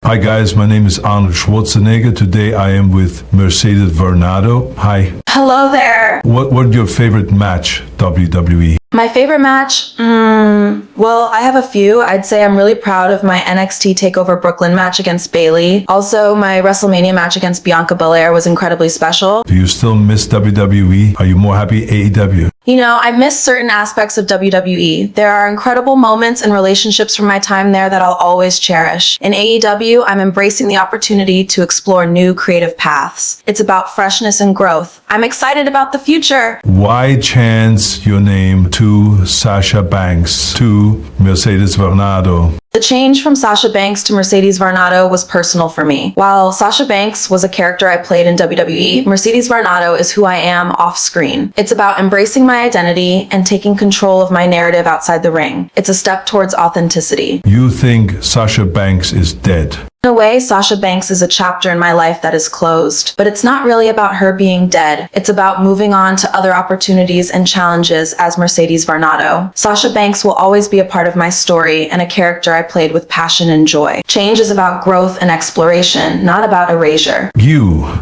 Hi guys, my name is Arnold Schwarzenegger. Today I am with Mercedes Varnado. Hi. Hello there. What was your favorite match, WWE? My favorite match? Well, I have a few. I'd say I'm really proud of my NXT TakeOver Brooklyn match against Bayley. Also, my WrestleMania match against Bianca Belair was incredibly special. Do you still miss WWE? Are you more happy AEW? You know, I miss certain aspects of WWE. There are incredible moments and relationships from my time there that I'll always cherish. In AEW, I'm embracing the opportunity to explore new creative paths. It's about freshness and growth. I'm excited about the future. Why chance your name to Sasha Banks to Mercedes Varnado? The change from Sasha Banks to Mercedes Varnado was personal for me. While Sasha Banks was a character I played in WWE, Mercedes Varnado is who I am off screen. It's about embracing my identity and taking control of my narrative outside the ring. It's a step towards authenticity. You think Sasha Banks is dead? In a way, Sasha Banks is a chapter in my life that is closed, but it's not really about her being dead. It's about moving on to other opportunities and challenges as Mercedes Varnado. Sasha Banks will always be a part of my story and a character I played with passion and joy. Change is about growth and exploration, not about erasure. You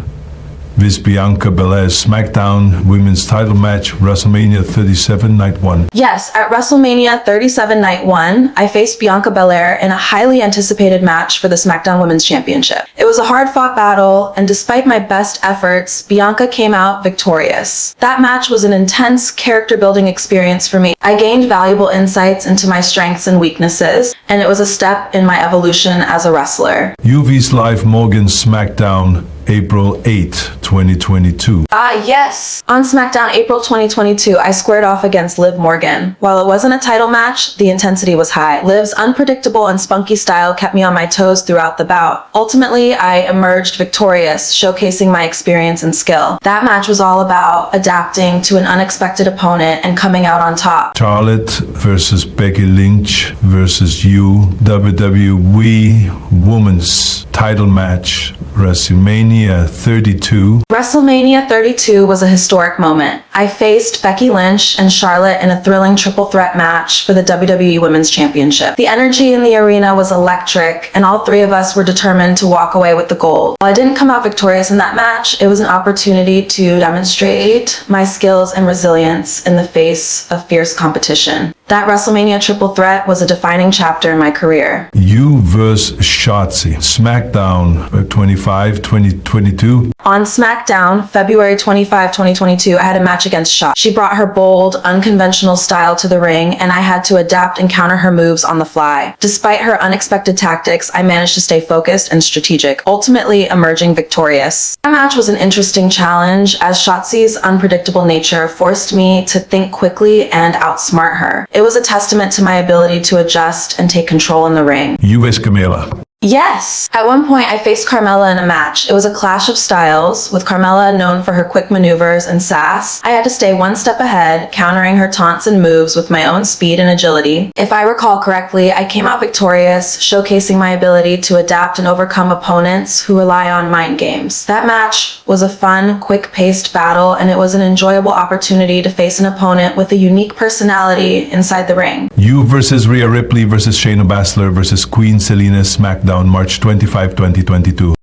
with Bianca Belair's SmackDown Women's title match, WrestleMania 37 Night 1. Yes, at WrestleMania 37 Night 1, I faced Bianca Belair in a highly anticipated match for the SmackDown Women's Championship. It was a hard-fought battle, and despite my best efforts, Bianca came out victorious. That match was an intense character-building experience for me. I gained valuable insights into my strengths and weaknesses, and it was a step in my evolution as a wrestler. UV's Live Morgan SmackDown April 8, 2022. Yes. On SmackDown April 2022, I squared off against Liv Morgan. While it wasn't a title match, the intensity was high. Liv's unpredictable and spunky style kept me on my toes throughout the bout. Ultimately, I emerged victorious, showcasing my experience and skill. That match was all about adapting to an unexpected opponent and coming out on top. Charlotte versus Becky Lynch versus you, WWE Women's title match, WrestleMania 32. WrestleMania 32 was a historic moment. I faced Becky Lynch and Charlotte in a thrilling triple threat match for the WWE Women's Championship. The energy in the arena was electric, and all three of us were determined to walk away with the gold. While I didn't come out victorious in that match, it was an opportunity to demonstrate my skills and resilience in the face of fierce competition. That WrestleMania triple threat was a defining chapter in my career. You versus Shotzi, SmackDown 25, 2022. On SmackDown, February 25, 2022, I had a match against Shot. She brought her bold, unconventional style to the ring, and I had to adapt and counter her moves on the fly. Despite her unexpected tactics, I managed to stay focused and strategic, ultimately emerging victorious. That match was an interesting challenge, as Shotzi's unpredictable nature forced me to think quickly and outsmart her. It was a testament to my ability to adjust and take control in the ring. US Camilla. Yes! At one point, I faced Carmella in a match. It was a clash of styles, with Carmella known for her quick maneuvers and sass. I had to stay one step ahead, countering her taunts and moves with my own speed and agility. If I recall correctly, I came out victorious, showcasing my ability to adapt and overcome opponents who rely on mind games. That match was a fun, quick-paced battle, and it was an enjoyable opportunity to face an opponent with a unique personality inside the ring. You versus Rhea Ripley versus Shayna Baszler versus Queen Selina SmackDown March 25, 2022.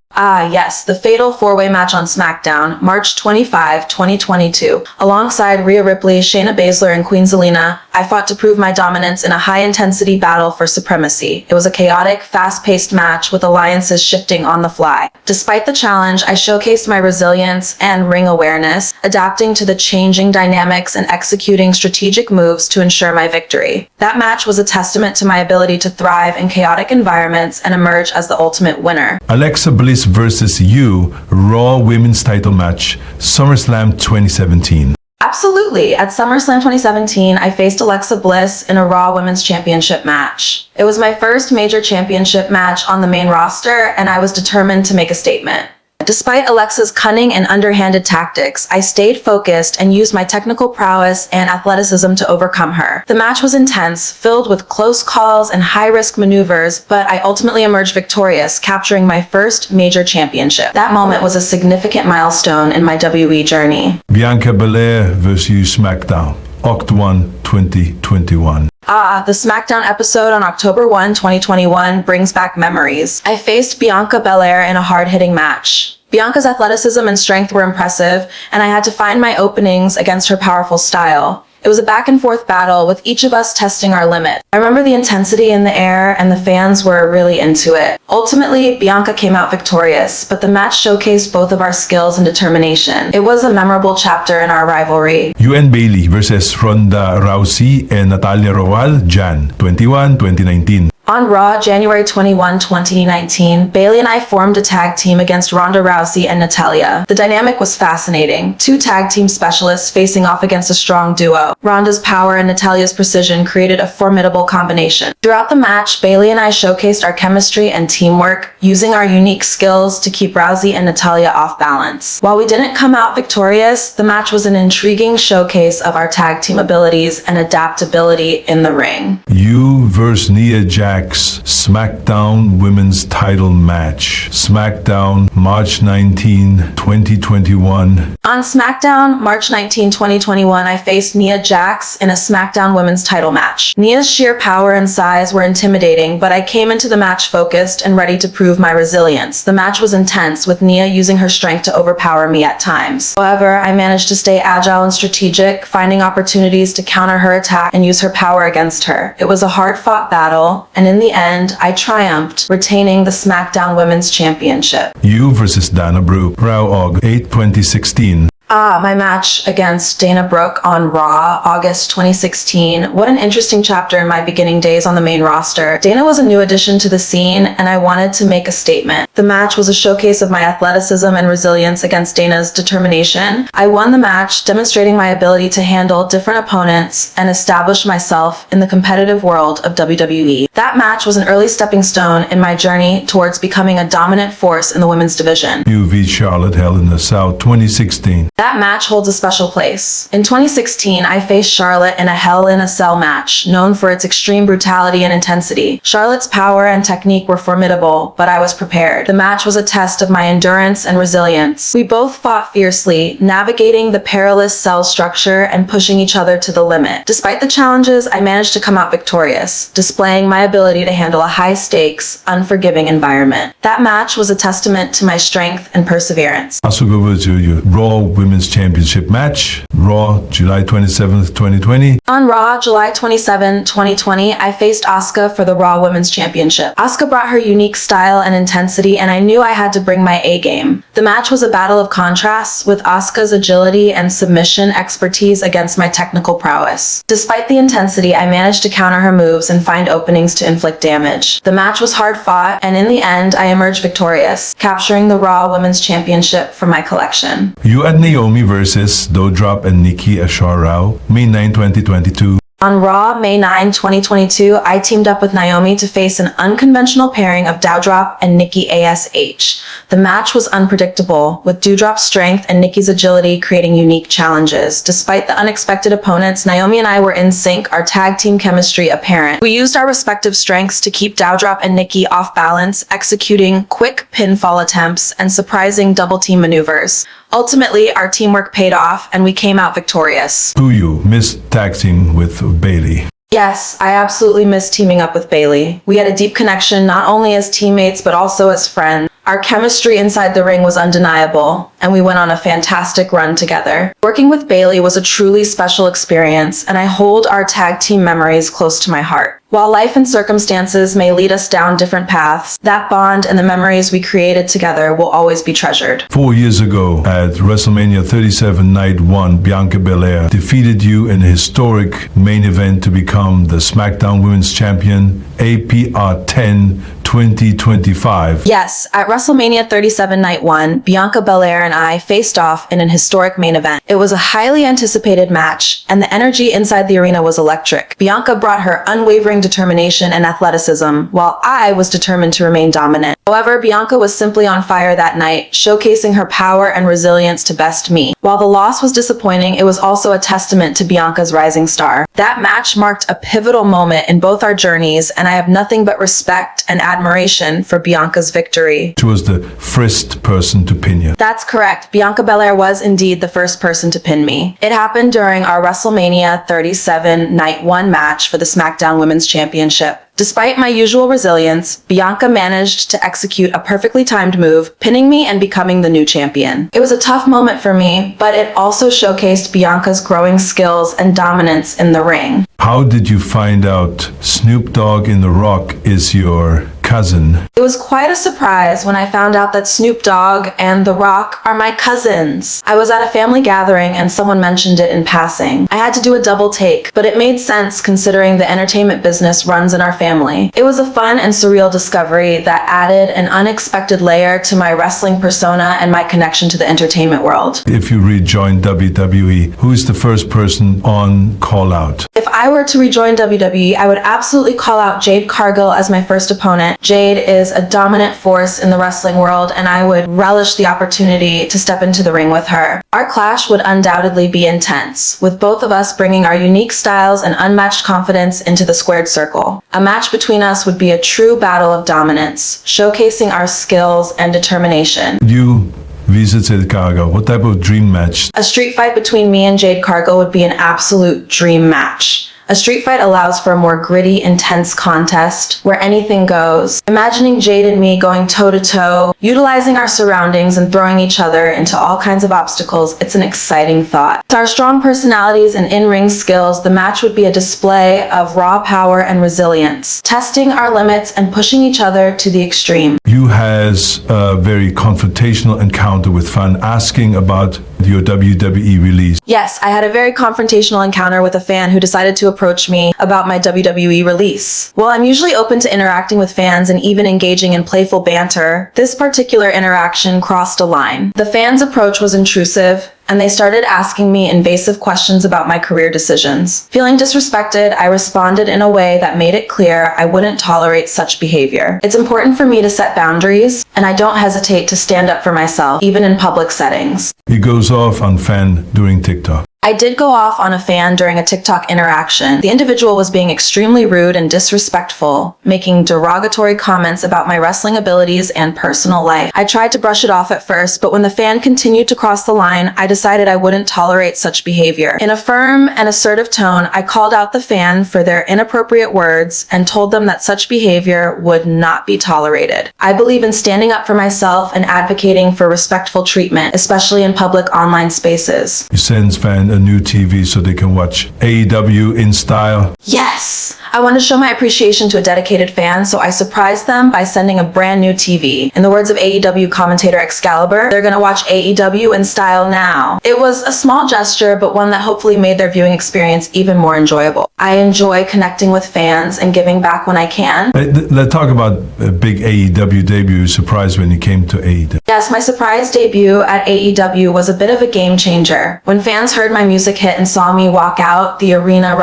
Yes, the fatal four-way match on SmackDown, March 25, 2022. Alongside Rhea Ripley, Shayna Baszler, and Queen Zelina, I fought to prove my dominance in a high-intensity battle for supremacy. It was a chaotic, fast-paced match with alliances shifting on the fly. Despite the challenge, I showcased my resilience and ring awareness, adapting to the changing dynamics and executing strategic moves to ensure my victory. That match was a testament to my ability to thrive in chaotic environments and emerge as the ultimate winner. Alexa Bliss versus you, Raw Women's title match, SummerSlam 2017. Absolutely. At SummerSlam 2017, I faced Alexa Bliss in a Raw Women's Championship match. It was my first major championship match on the main roster, and I was determined to make a statement. Despite Alexa's cunning and underhanded tactics, I stayed focused and used my technical prowess and athleticism to overcome her. The match was intense, filled with close calls and high-risk maneuvers, but I ultimately emerged victorious, capturing my first major championship. That moment was a significant milestone in my WWE journey. Bianca Belair versus SmackDown, Oct 1, 2021. The SmackDown episode on October 1, 2021 brings back memories. I faced Bianca Belair in a hard-hitting match. Bianca's athleticism and strength were impressive, and I had to find my openings against her powerful style. It was a back-and-forth battle with each of us testing our limit. I remember the intensity in the air, and the fans were really into it. Ultimately, Bianca came out victorious, but the match showcased both of our skills and determination. It was a memorable chapter in our rivalry. UN Bailey versus Ronda Rousey and Natalia Roal, Jan 21, 2019. On Raw, January 21, 2019, Bailey and I formed a tag team against Ronda Rousey and Natalia. The dynamic was fascinating. Two tag team specialists facing off against a strong duo. Ronda's power and Natalia's precision created a formidable combination. Throughout the match, Bailey and I showcased our chemistry and teamwork, using our unique skills to keep Rousey and Natalia off balance. While we didn't come out victorious, the match was an intriguing showcase of our tag team abilities and adaptability in the ring. You vs. Nia Jax SmackDown Women's Title Match. SmackDown, March 19, 2021. On SmackDown, March 19, 2021, I faced Nia Jax in a SmackDown Women's Title match. Nia's sheer power and size were intimidating, but I came into the match focused and ready to prove my resilience. The match was intense, with Nia using her strength to overpower me at times. However, I managed to stay agile and strategic, finding opportunities to counter her attack and use her power against her. It was a hard-fought battle, and in the end, I triumphed, retaining the SmackDown Women's Championship. You vs. Dana Brooke, Raw Aug 8, 2016. My match against Dana Brooke on Raw, August 2016. What an interesting chapter in my beginning days on the main roster. Dana was a new addition to the scene, and I wanted to make a statement. The match was a showcase of my athleticism and resilience against Dana's determination. I won the match, demonstrating my ability to handle different opponents and establish myself in the competitive world of WWE. That match was an early stepping stone in my journey towards becoming a dominant force in the women's division. You v Charlotte Hell in the South 2016. That match holds a special place. In 2016, I faced Charlotte in a Hell in a Cell match, known for its extreme brutality and intensity. Charlotte's power and technique were formidable, but I was prepared. The match was a test of my endurance and resilience. We both fought fiercely, navigating the perilous cell structure and pushing each other to the limit. Despite the challenges, I managed to come out victorious, displaying my ability to handle a high-stakes, unforgiving environment. That match was a testament to my strength and perseverance. Also go over to your Raw Women's Championship match, Raw, July 27th, 2020. On Raw, July 27, 2020, I faced Asuka for the Raw Women's Championship. Asuka brought her unique style and intensity, and I knew I had to bring my A-game. The match was a battle of contrasts, with Asuka's agility and submission expertise against my technical prowess. Despite the intensity, I managed to counter her moves and find openings to inflict damage. The match was hard-fought, and in the end, I emerged victorious, capturing the Raw Women's Championship for my collection. You and Naomi versus Doudrop and Nikki Rao, May 9, 2022. On Raw, May 9, 2022, I teamed up with Naomi to face an unconventional pairing of Doudrop and Nikki ASH. The match was unpredictable, with Doudrop's strength and Nikki's agility creating unique challenges. Despite the unexpected opponents, Naomi and I were in sync, our tag team chemistry apparent. We used our respective strengths to keep Doudrop and Nikki off balance, executing quick pinfall attempts and surprising double team maneuvers. Ultimately, our teamwork paid off, and we came out victorious. Do you miss tag team with Bailey? Yes, I absolutely miss teaming up with Bailey. We had a deep connection not only as teammates, but also as friends. Our chemistry inside the ring was undeniable, and we went on a fantastic run together. Working with Bailey was a truly special experience, and I hold our tag team memories close to my heart. While life and circumstances may lead us down different paths, that bond and the memories we created together will always be treasured. 4 years ago, at WrestleMania 37 Night 1, Bianca Belair defeated you in a historic main event to become the SmackDown Women's Champion, APR 10 2025. Yes, at WrestleMania 37 Night 1, Bianca Belair and I faced off in an historic main event. It was a highly anticipated match, and the energy inside the arena was electric. Bianca brought her unwavering determination and athleticism, while I was determined to remain dominant. However, Bianca was simply on fire that night, showcasing her power and resilience to best me. While the loss was disappointing, it was also a testament to Bianca's rising star. That match marked a pivotal moment in both our journeys, and I have nothing but respect and admiration for Bianca's victory. She was the first person to pin you. That's correct. Correct. Bianca Belair was indeed the first person to pin me. It happened during our WrestleMania 37 Night 1 match for the SmackDown Women's Championship. Despite my usual resilience, Bianca managed to execute a perfectly timed move, pinning me and becoming the new champion. It was a tough moment for me, but it also showcased Bianca's growing skills and dominance in the ring. How did you find out Snoop Dogg in The Rock is your cousin? It was quite a surprise when I found out that Snoop Dogg and The Rock are my cousins. I was at a family gathering and someone mentioned it in passing. I had to do a double take, but it made sense considering the entertainment business runs in our family. It was a fun and surreal discovery that added an unexpected layer to my wrestling persona and my connection to the entertainment world. If you rejoin WWE, who is the first person on call out? If I were to rejoin WWE, I would absolutely call out Jade Cargill as my first opponent. Jade is a dominant force in the wrestling world, and I would relish the opportunity to step into the ring with her. Our clash would undoubtedly be intense, with both of us bringing our unique styles and unmatched confidence into the squared circle. A match between us would be a true battle of dominance, showcasing our skills and determination. You visited Cargo. What type of dream match? A street fight between me and Jade Cargill would be an absolute dream match. A street fight allows for a more gritty, intense contest where anything goes. Imagining Jade and me going toe-to-toe, utilizing our surroundings and throwing each other into all kinds of obstacles, it's an exciting thought. With our strong personalities and in-ring skills, the match would be a display of raw power and resilience, testing our limits and pushing each other to the extreme. You has a very confrontational encounter with fan asking about your WWE release. Yes, I had a very confrontational encounter with a fan who decided to approach me about my WWE release. While I'm usually open to interacting with fans and even engaging in playful banter, this particular interaction crossed a line. The fan's approach was intrusive, and they started asking me invasive questions about my career decisions. Feeling disrespected, I responded in a way that made it clear I wouldn't tolerate such behavior. It's important for me to set boundaries, and I don't hesitate to stand up for myself, even in public settings. He goes off on fan during TikTok. I did go off on a fan during a TikTok interaction. The individual was being extremely rude and disrespectful, making derogatory comments about my wrestling abilities and personal life. I tried to brush it off at first, but when the fan continued to cross the line, I decided I wouldn't tolerate such behavior. In a firm and assertive tone, I called out the fan for their inappropriate words and told them that such behavior would not be tolerated. I believe in standing up for myself and advocating for respectful treatment, especially in public online spaces. He sends fan a new TV so they can watch AEW in style. Yes! I want to show my appreciation to a dedicated fan, so I surprised them by sending a brand new TV. In the words of AEW commentator Excalibur, they're gonna watch AEW in style now. It was a small gesture, but one that hopefully made their viewing experience even more enjoyable. I enjoy connecting with fans and giving back when I can. Let's talk about a big AEW debut. Surprise when you came to AEW. Yes, my surprise debut at AEW was a bit of a game changer. When fans heard my music hit and saw me walk out, the arena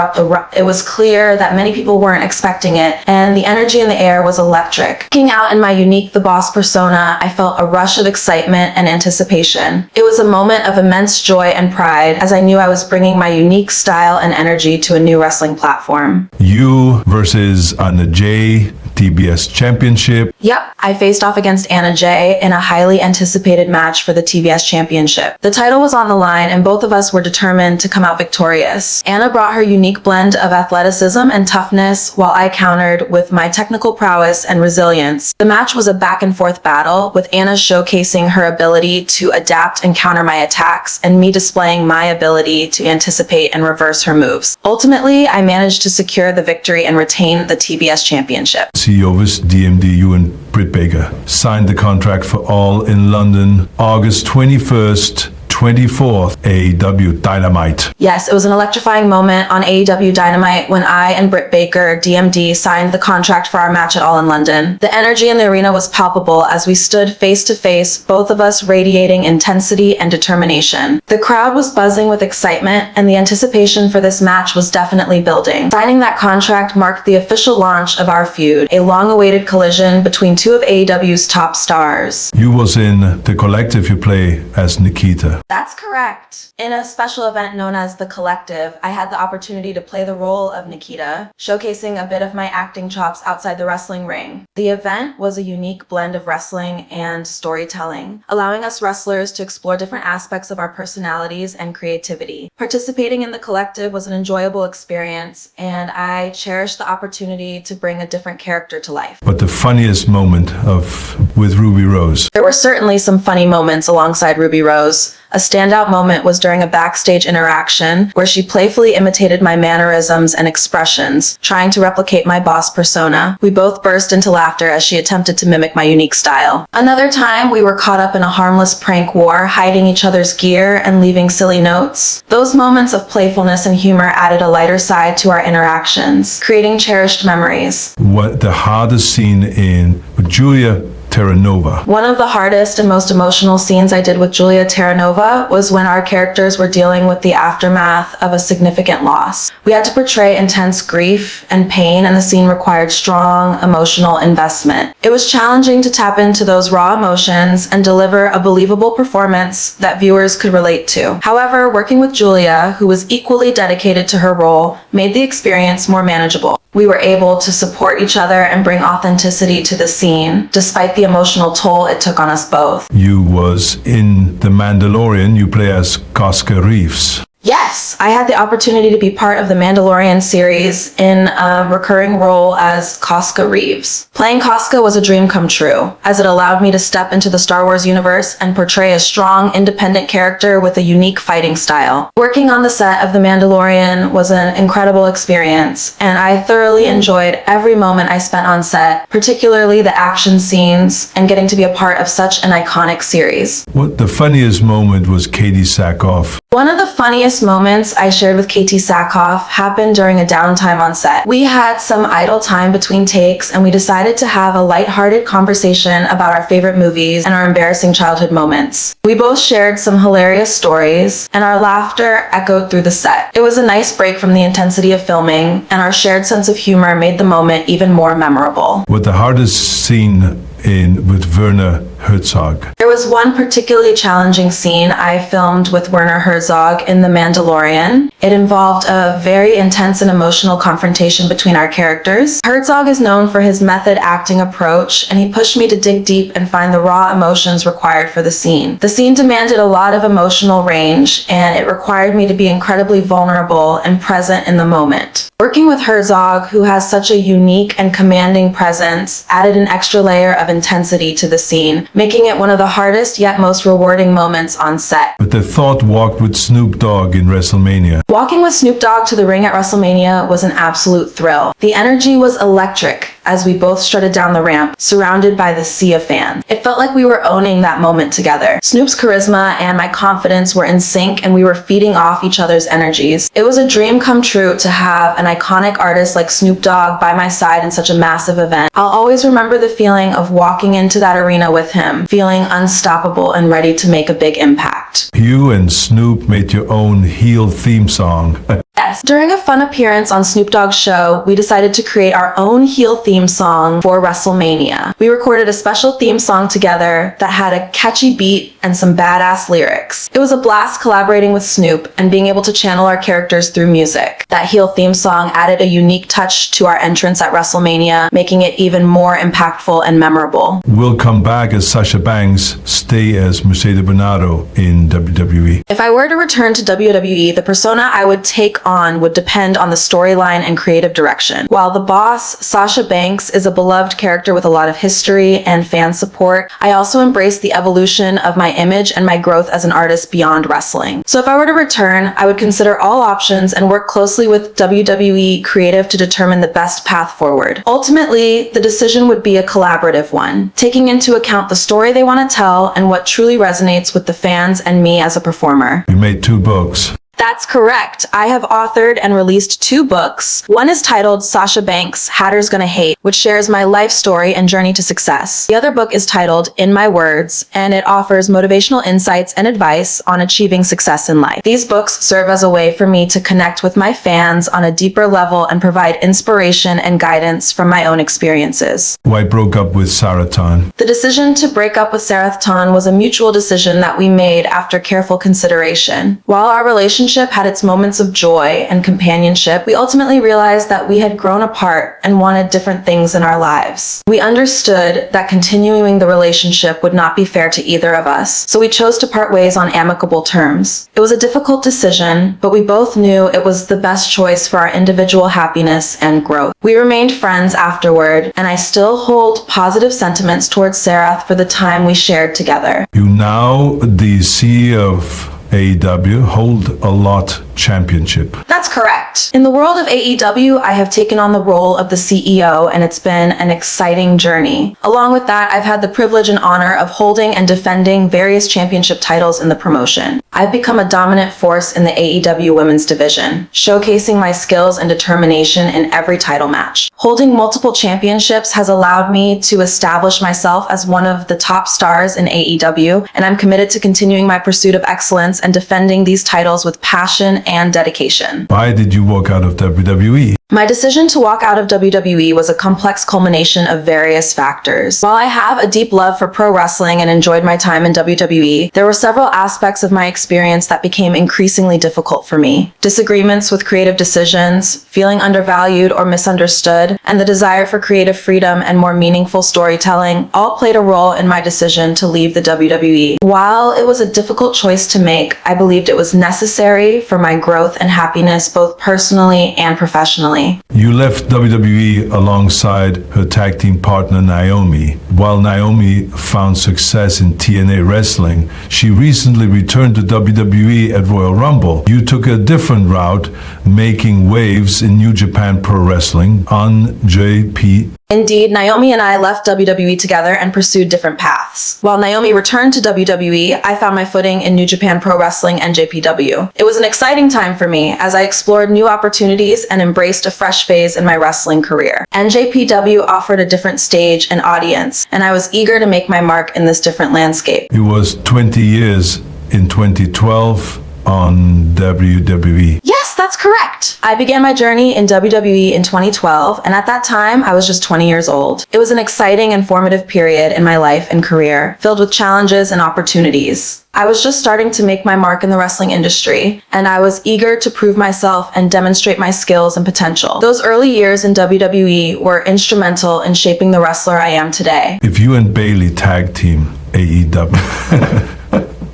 it was clear that many people weren't expecting it, and the energy in the air was electric. Looking out in my unique The Boss persona, I felt a rush of excitement and anticipation. It was a moment of immense joy and pride, as I knew I was bringing my unique style and energy to a new wrestling platform. You versus Anna Jay, TBS Championship. Yep, I faced off against Anna Jay in a highly anticipated match for the TBS Championship. The title was on the line, and both of us were determined to come out victorious. Anna brought her unique blend of athleticism and toughness, while I countered with my technical prowess and resilience. The match was a back-and-forth battle, with Anna showcasing her ability to adapt and counter my attacks, and me displaying my ability to anticipate and reverse her moves. Ultimately, I managed to secure the victory and retain the TBS Championship. CEO of DMD, you and Britt Baker signed the contract for All in London, August 21st. 24th, AEW Dynamite. Yes, it was an electrifying moment on AEW Dynamite when I and Britt Baker, DMD, signed the contract for our match at All in London. The energy in the arena was palpable as we stood face to face, both of us radiating intensity and determination. The crowd was buzzing with excitement, and the anticipation for this match was definitely building. Signing that contract marked the official launch of our feud, a long-awaited collision between two of AEW's top stars. You was in The Collective, you play as Nikita. That's correct. In a special event known as The Collective, I had the opportunity to play the role of Nikita, showcasing a bit of my acting chops outside the wrestling ring. The event was a unique blend of wrestling and storytelling, allowing us wrestlers to explore different aspects of our personalities and creativity. Participating in The Collective was an enjoyable experience, and I cherished the opportunity to bring a different character to life. But the funniest moment with Ruby Rose? There were certainly some funny moments alongside Ruby Rose. A standout moment was during a backstage interaction where she playfully imitated my mannerisms and expressions, trying to replicate my boss persona. We both burst into laughter as she attempted to mimic my unique style. Another time, we were caught up in a harmless prank war, hiding each other's gear and leaving silly notes. Those moments of playfulness and humor added a lighter side to our interactions, creating cherished memories. What the hardest scene with Julia Terranova? One of the hardest and most emotional scenes I did with Julia Terranova was when our characters were dealing with the aftermath of a significant loss. We had to portray intense grief and pain, and the scene required strong emotional investment. It was challenging to tap into those raw emotions and deliver a believable performance that viewers could relate to. However, working with Julia, who was equally dedicated to her role, made the experience more manageable. We were able to support each other and bring authenticity to the scene, despite the emotional toll it took on us both. You was in The Mandalorian, you play as Casca Reeves. Yes, I had the opportunity to be part of the Mandalorian series in a recurring role as Casca Reeves. Playing Casca was a dream come true, as it allowed me to step into the Star Wars universe and portray a strong, independent character with a unique fighting style. Working on the set of The Mandalorian was an incredible experience, and I thoroughly enjoyed every moment I spent on set, particularly the action scenes and getting to be a part of such an iconic series. What the funniest moment was Katie Sackhoff? One of the funniest moments I shared with KT Sackhoff happened during a downtime on set. We had some idle time between takes, and we decided to have a lighthearted conversation about our favorite movies and our embarrassing childhood moments. We both shared some hilarious stories, and our laughter echoed through the set. It was a nice break from the intensity of filming, and our shared sense of humor made the moment even more memorable. What the hardest scene with Werner Herzog? There was one particularly challenging scene I filmed with Werner Herzog in The Mandalorian. It involved a very intense and emotional confrontation between our characters. Herzog is known for his method acting approach, and he pushed me to dig deep and find the raw emotions required for the scene. The scene demanded a lot of emotional range, and it required me to be incredibly vulnerable and present in the moment. Working with Herzog, who has such a unique and commanding presence, added an extra layer of intensity to the scene, making it one of the hardest yet most rewarding moments on set. But the thought walk with Snoop Dogg in WrestleMania. Walking with Snoop Dogg to the ring at WrestleMania was an absolute thrill. The energy was electric as we both strutted down the ramp, surrounded by the sea of fans. It felt like we were owning that moment together. Snoop's charisma and my confidence were in sync, and we were feeding off each other's energies. It was a dream come true to have an iconic artist like Snoop Dogg by my side in such a massive event. I'll always remember the feeling of walking into that arena with him, feeling unstoppable and ready to make a big impact. You and Snoop made your own heel theme song. Yes. During a fun appearance on Snoop Dogg's show, we decided to create our own heel theme song for WrestleMania. We recorded a special theme song together that had a catchy beat and some badass lyrics. It was a blast collaborating with Snoop and being able to channel our characters through music. That heel theme song added a unique touch to our entrance at WrestleMania, making it even more impactful and memorable. We'll come back as Sasha Banks, stay as Mercedes Varnado in WWE. If I were to return to WWE, the persona I would take on would depend on the storyline and creative direction. While the boss, Sasha Banks, is a beloved character with a lot of history and fan support, I also embrace the evolution of my image and my growth as an artist beyond wrestling. So if I were to return, I would consider all options and work closely with WWE creative to determine the best path forward. Ultimately, the decision would be a collaborative one, taking into account the story they want to tell and what truly resonates with the fans and me as a performer. You made 2 books. That's correct. I have authored and released 2 books. One is titled Sasha Banks, Haters Gonna Hate, which shares my life story and journey to success. The other book is titled In My Words, and it offers motivational insights and advice on achieving success in life. These books serve as a way for me to connect with my fans on a deeper level and provide inspiration and guidance from my own experiences. Why broke up with Sarah Tan? The decision to break up with Sarah Tan was a mutual decision that we made after careful consideration. While our relationship had its moments of joy and companionship, we ultimately realized that we had grown apart and wanted different things in our lives. We understood that continuing the relationship would not be fair to either of us, so we chose to part ways on amicable terms. It was a difficult decision, but we both knew it was the best choice for our individual happiness and growth. We remained friends afterward, and I still hold positive sentiments towards Sarah for the time we shared together. You now the CEO of AEW, hold a lot championship. That's correct. In the world of AEW, I have taken on the role of the CEO, and it's been an exciting journey. Along with that, I've had the privilege and honor of holding and defending various championship titles in the promotion. I've become a dominant force in the AEW women's division, showcasing my skills and determination in every title match. Holding multiple championships has allowed me to establish myself as one of the top stars in AEW, and I'm committed to continuing my pursuit of excellence and defending these titles with passion and dedication. Why did you walk out of WWE? My decision to walk out of WWE was a complex culmination of various factors. While I have a deep love for pro wrestling and enjoyed my time in WWE, there were several aspects of my experience that became increasingly difficult for me. Disagreements with creative decisions, feeling undervalued or misunderstood, and the desire for creative freedom and more meaningful storytelling all played a role in my decision to leave the WWE. While it was a difficult choice to make, I believed it was necessary for my growth and happiness both personally and professionally. You left WWE alongside her tag team partner Naomi. While Naomi found success in TNA wrestling, she recently returned to WWE at Royal Rumble. You took a different route, making waves in New Japan Pro Wrestling on JP. Indeed, Naomi and I left WWE together and pursued different paths. While Naomi returned to WWE, I found my footing in New Japan Pro Wrestling and JPW. It was an exciting time for me as I explored new opportunities and embraced a fresh phase in my wrestling career. NJPW offered a different stage and audience, and I was eager to make my mark in this different landscape. It was 20 years in 2012 on WWE. Yes, that's correct. I began my journey in WWE in 2012, and at that time, I was just 20 years old. It was an exciting and formative period in my life and career, filled with challenges and opportunities. I was just starting to make my mark in the wrestling industry, and I was eager to prove myself and demonstrate my skills and potential. Those early years in WWE were instrumental in shaping the wrestler I am today. If you and Bayley tag team AEW,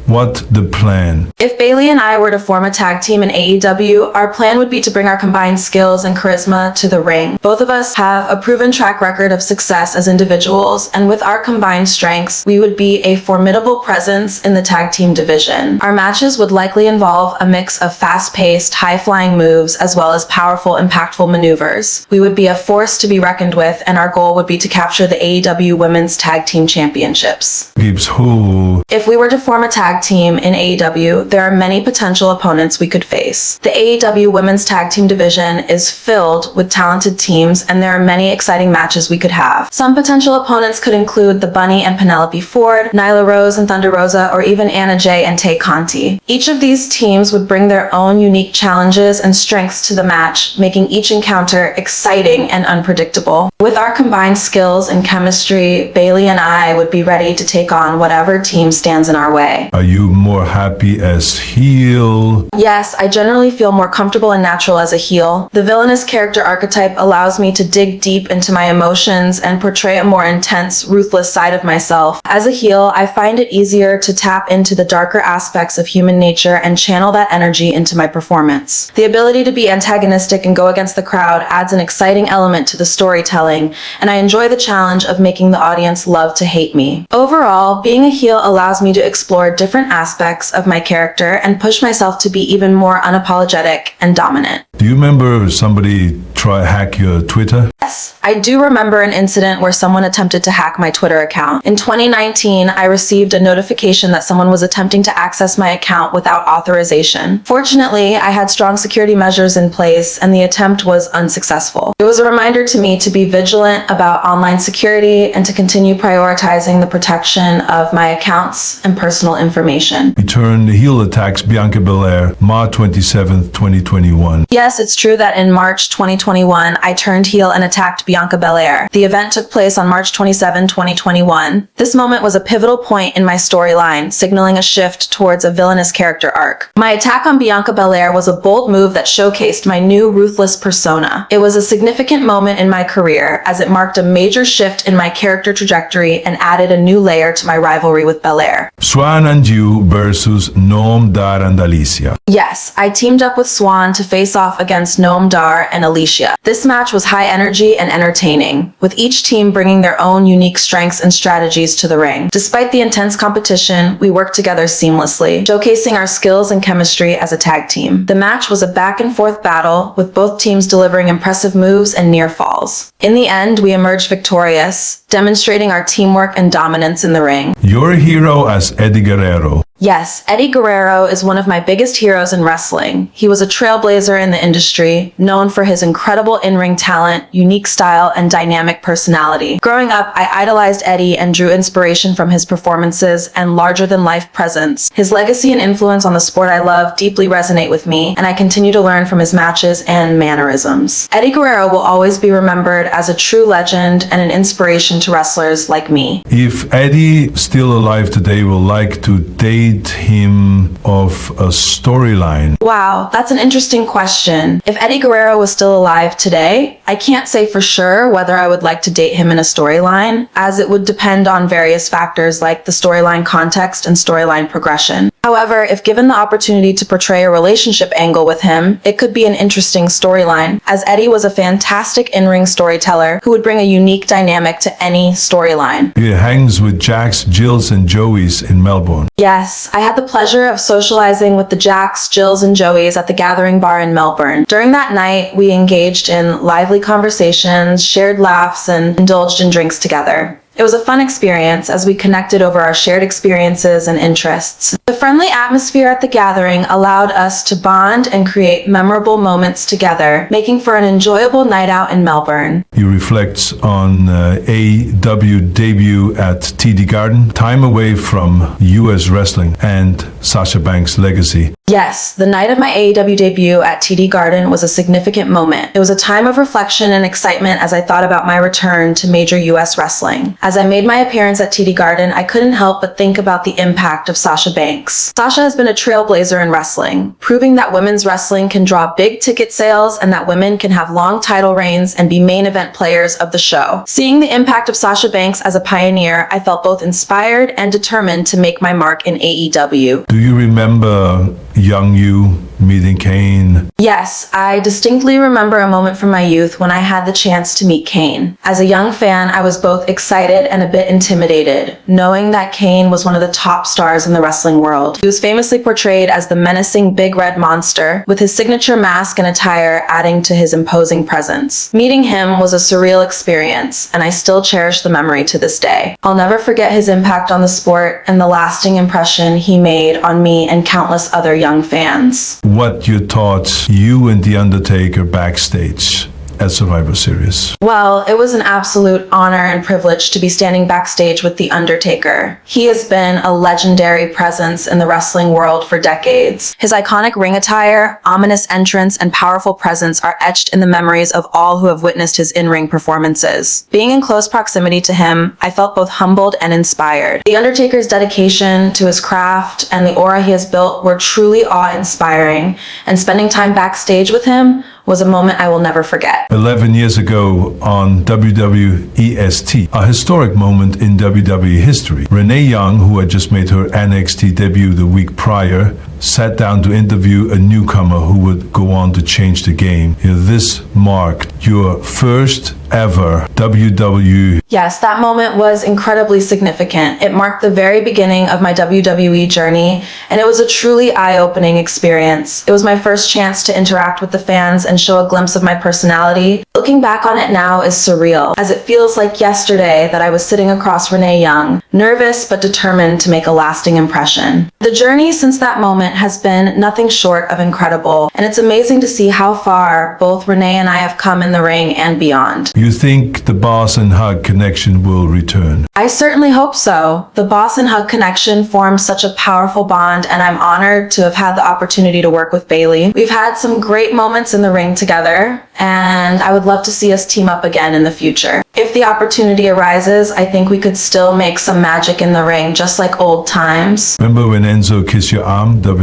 what the plan? If Bayley and I were to form a tag team in AEW, our plan would be to bring our combined skills and charisma to the ring. Both of us have a proven track record of success as individuals, and with our combined strengths, we would be a formidable presence in the tag team division. Our matches would likely involve a mix of fast-paced, high-flying moves as well as powerful, impactful maneuvers. We would be a force to be reckoned with, and our goal would be to capture the AEW Women's Tag Team Championships. Gibbs who? If we were to form a tag team in AEW, there are many potential opponents we could face. The AEW Women's Tag Team division is filled with talented teams, and there are many exciting matches we could have. Some potential opponents could include the Bunny and Penelope Ford, Nyla Rose and Thunder Rosa, or even Anna Jay and Tay Conti. Each of these teams would bring their own unique challenges and strengths to the match, making each encounter exciting and unpredictable. With our combined skills and chemistry, Bayley and I would be ready to take on whatever team stands in our way. Are you more happy as heel? Yes, I generally feel more comfortable and natural as a heel. The villainous character archetype allows me to dig deep into my emotions and portray a more intense, ruthless side of myself. As a heel, I find it easier to tap into the darker aspects of human nature and channel that energy into my performance. The ability to be antagonistic and go against the crowd adds an exciting element to the storytelling, and I enjoy the challenge of making the audience love to hate me. Overall, being a heel allows me to explore different different aspects of my character and push myself to be even more unapologetic and dominant. Do you remember somebody try hack your Twitter? Yes, I do remember an incident where someone attempted to hack my Twitter account. In 2019, I received a notification that someone was attempting to access my account without authorization. Fortunately, I had strong security measures in place and the attempt was unsuccessful. It was a reminder to me to be vigilant about online security and to continue prioritizing the protection of my accounts and personal information. You turned heel attacks Bianca Belair, March 27th, 2021. Yes, it's true that in March 2021, I turned heel and attacked Bianca Belair. The event took place on March 27, 2021. This moment was a pivotal point in my storyline, signaling a shift towards a villainous character arc. My attack on Bianca Belair was a bold move that showcased my new ruthless persona. It was a significant moment in my career as it marked a major shift in my character trajectory and added a new layer to my rivalry with Belair. Swan and you versus Noam Dar and Alicia. Yes, I teamed up with Swan to face off against Noam Dar and Alicia. This match was high energy and entertaining, with each team bringing their own unique strengths and strategies to the ring. Despite the intense competition, we worked together seamlessly, showcasing our skills and chemistry as a tag team. The match was a back-and-forth battle, with both teams delivering impressive moves and near falls. In the end, we emerged victorious, demonstrating our teamwork and dominance in the ring. You're a hero as Eddie Guerrero. Yes, Eddie Guerrero is one of my biggest heroes in wrestling. He was a trailblazer in the industry, known for his incredible in-ring talent, unique style, and dynamic personality. Growing up, I idolized Eddie and drew inspiration from his performances and larger-than-life presence. His legacy and influence on the sport I love deeply resonate with me, and I continue to learn from his matches and mannerisms. Eddie Guerrero will always be remembered as a true legend and an inspiration to wrestlers like me. If Eddie, still alive today, will like to date him of a storyline. Wow, that's an interesting question. If Eddie Guerrero was still alive today, I can't say for sure whether I would like to date him in a storyline, as it would depend on various factors like the storyline context and storyline progression. However, if given the opportunity to portray a relationship angle with him, it could be an interesting storyline, as Eddie was a fantastic in-ring storyteller who would bring a unique dynamic to any storyline. He hangs with Jax, Jills, and Joey's in Melbourne. Yes, I had the pleasure of socializing with the Jacks, Jills, and Joeys at the Gathering Bar in Melbourne. During that night, we engaged in lively conversations, shared laughs, and indulged in drinks together. It was a fun experience as we connected over our shared experiences and interests. The friendly atmosphere at the gathering allowed us to bond and create memorable moments together, making for an enjoyable night out in Melbourne. He reflects on AEW debut at TD Garden, time away from US wrestling, and Sasha Banks' legacy. Yes, the night of my AEW debut at TD Garden was a significant moment. It was a time of reflection and excitement as I thought about my return to major US wrestling. As I made my appearance at TD Garden, I couldn't help but think about the impact of Sasha Banks. Sasha has been a trailblazer in wrestling, proving that women's wrestling can draw big ticket sales and that women can have long title reigns and be main event players of the show. Seeing the impact of Sasha Banks as a pioneer, I felt both inspired and determined to make my mark in AEW. Do you remember young you meeting Kane? Yes, I distinctly remember a moment from my youth when I had the chance to meet Kane. As a young fan, I was both excited and a bit intimidated, knowing that Kane was one of the top stars in the wrestling world. He was famously portrayed as the menacing big red monster, with his signature mask and attire adding to his imposing presence. Meeting him was a surreal experience, and I still cherish the memory to this day. I'll never forget his impact on the sport and the lasting impression he made on me and countless other young fans. What you taught you and The Undertaker backstage at Survivor Series? Well, it was an absolute honor and privilege to be standing backstage with The Undertaker. He has been a legendary presence in the wrestling world for decades. His iconic ring attire, ominous entrance, and powerful presence are etched in the memories of all who have witnessed his in-ring performances. Being in close proximity to him, I felt both humbled and inspired. The Undertaker's dedication to his craft and the aura he has built were truly awe-inspiring, and spending time backstage with him was a moment I will never forget. 11 years ago on WWEST, a historic moment in WWE history. Renee Young, who had just made her NXT debut the week prior, sat down to interview a newcomer who would go on to change the game. This marked your first ever WWE. Yes, that moment was incredibly significant. It marked the very beginning of my WWE journey, and it was a truly eye-opening experience. It was my first chance to interact with the fans and show a glimpse of my personality. Looking back on it now is surreal, as it feels like yesterday that I was sitting across Renee Young, nervous but determined to make a lasting impression. The journey since that moment has been nothing short of incredible, and it's amazing to see how far both Renee and I have come in the ring and beyond. You think the Boss and Hug connection will return? I certainly hope so. The Boss and Hug connection forms such a powerful bond, and I'm honored to have had the opportunity to work with Bailey. We've had some great moments in the ring together, and I would love to see us team up again in the future. If the opportunity arises, I think we could still make some magic in the ring, just like old times. Remember when Enzo kissed your arm? The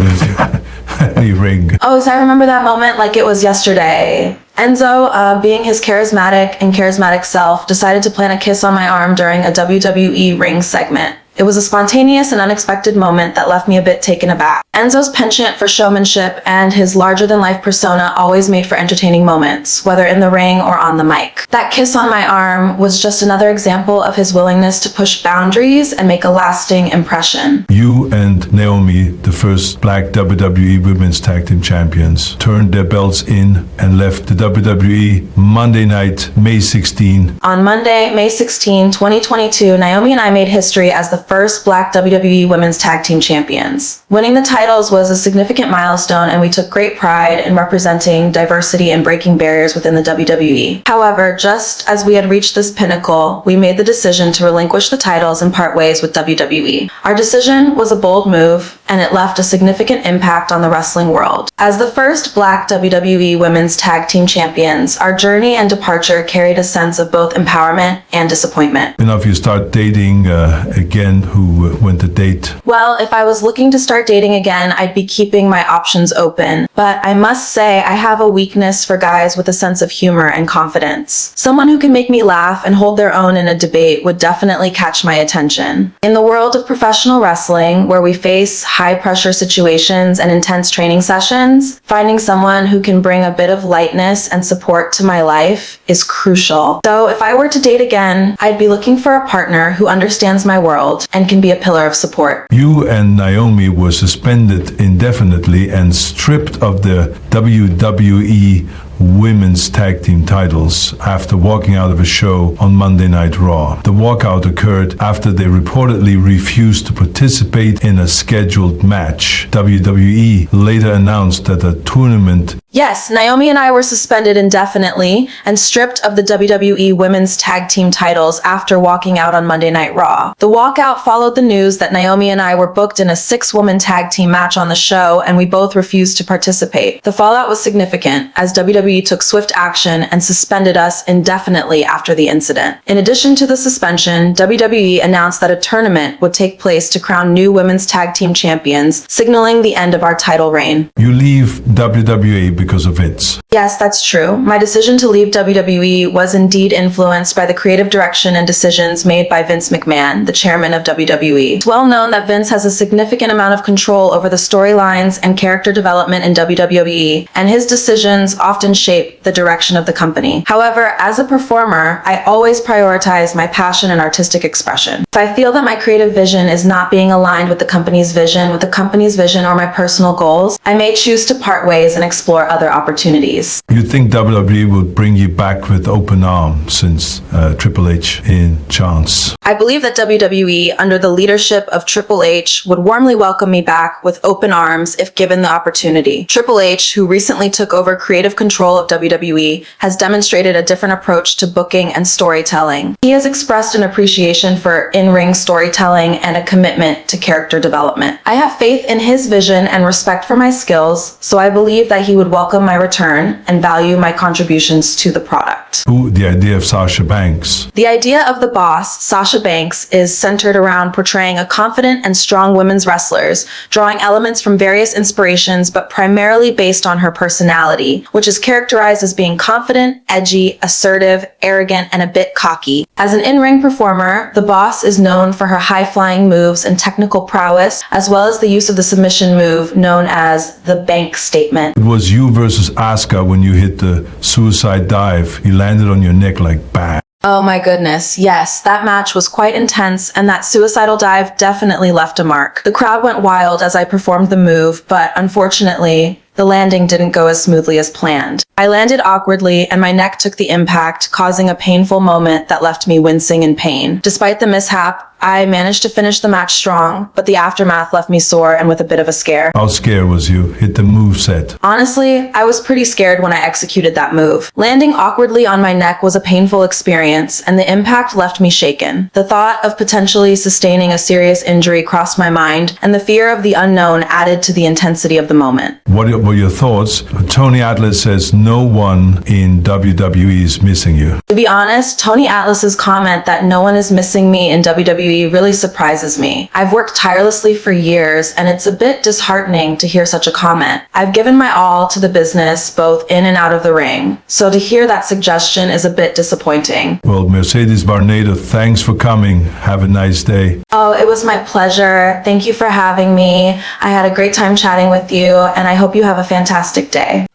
ring. Oh, so I remember that moment like it was yesterday. Enzo, being his charismatic self, decided to plant a kiss on my arm during a WWE ring segment. It was a spontaneous and unexpected moment that left me a bit taken aback. Enzo's penchant for showmanship and his larger-than-life persona always made for entertaining moments, whether in the ring or on the mic. That kiss on my arm was just another example of his willingness to push boundaries and make a lasting impression. You and Naomi, the first black WWE Women's Tag Team Champions, turned their belts in and left the WWE Monday night, May 16. On Monday, May 16, 2022, Naomi and I made history as the first black WWE Women's Tag Team Champions. Winning the titles was a significant milestone, and we took great pride in representing diversity and breaking barriers within the WWE. However, just as we had reached this pinnacle, we made the decision to relinquish the titles and part ways with WWE. Our decision was a bold move, and it left a significant impact on the wrestling world. As the first black WWE Women's Tag Team Champions, our journey and departure carried a sense of both empowerment and disappointment. And if you start dating again, who went to date? Well, if I was looking to start dating again, I'd be keeping my options open. But I must say, I have a weakness for guys with a sense of humor and confidence. Someone who can make me laugh and hold their own in a debate would definitely catch my attention. In the world of professional wrestling, where we face high-pressure situations and intense training sessions, finding someone who can bring a bit of lightness and support to my life is crucial. So if I were to date again, I'd be looking for a partner who understands my world and can be a pillar of support. You and Naomi were suspended indefinitely and stripped of the WWE Women's Tag Team titles after walking out of a show on Monday Night Raw. The walkout occurred after they reportedly refused to participate in a scheduled match. WWE later announced that the tournament. Yes, Naomi and I were suspended indefinitely and stripped of the WWE Women's Tag Team titles after walking out on Monday Night Raw. The walkout followed the news that Naomi and I were booked in a 6-woman tag team match on the show, and we both refused to participate. The fallout was significant, as WWE took swift action and suspended us indefinitely after the incident. In addition to the suspension, WWE announced that a tournament would take place to crown new women's tag team champions, signaling the end of our title reign. You leave WWE because of it. Yes, that's true. My decision to leave WWE was indeed influenced by the creative direction and decisions made by Vince McMahon, the chairman of WWE. It's well known that Vince has a significant amount of control over the storylines and character development in WWE, and his decisions often shape the direction of the company. However, as a performer, I always prioritize my passion and artistic expression. If I feel that my creative vision is not being aligned with the company's vision, or my personal goals, I may choose to part ways and explore other opportunities. You think WWE will bring you back with open arms since Triple H in chance? I believe that WWE, under the leadership of Triple H, would warmly welcome me back with open arms if given the opportunity. Triple H, who recently took over creative control of WWE, has demonstrated a different approach to booking and storytelling. He has expressed an appreciation for in-ring storytelling and a commitment to character development. I have faith in his vision and respect for my skills, so I believe that he would welcome welcome my return and value my contributions to the product. Who, the idea of Sasha Banks. The idea of the boss, Sasha Banks, is centered around portraying a confident and strong women's wrestlers, drawing elements from various inspirations, but primarily based on her personality, which is characterized as being confident, edgy, assertive, arrogant, and a bit cocky. As an in-ring performer, the boss is known for her high-flying moves and technical prowess, as well as the use of the submission move known as the bank statement. It was you versus Asuka when you hit the suicide dive. You landed on your neck like bang. Oh my goodness, yes, that match was quite intense, and that suicidal dive definitely left a mark. The crowd went wild as I performed the move, but unfortunately, the landing didn't go as smoothly as planned. I landed awkwardly and my neck took the impact, causing a painful moment that left me wincing in pain. Despite the mishap, I managed to finish the match strong, but the aftermath left me sore and with a bit of a scare. How scared was you? Hit the move set. Honestly, I was pretty scared when I executed that move. Landing awkwardly on my neck was a painful experience, and the impact left me shaken. The thought of potentially sustaining a serious injury crossed my mind, and the fear of the unknown added to the intensity of the moment. What were your thoughts? Tony Atlas says no one in WWE is missing you. To be honest, Tony Atlas's comment that no one is missing me in WWE really surprises me. I've worked tirelessly for years, and it's a bit disheartening to hear such a comment. I've given my all to the business, both in and out of the ring, so to hear that suggestion is a bit disappointing. Well, Mercedes Varnado, thanks for coming. Have a nice day. Oh, it was my pleasure. Thank you for having me. I had a great time chatting with you, and I hope you have a fantastic day.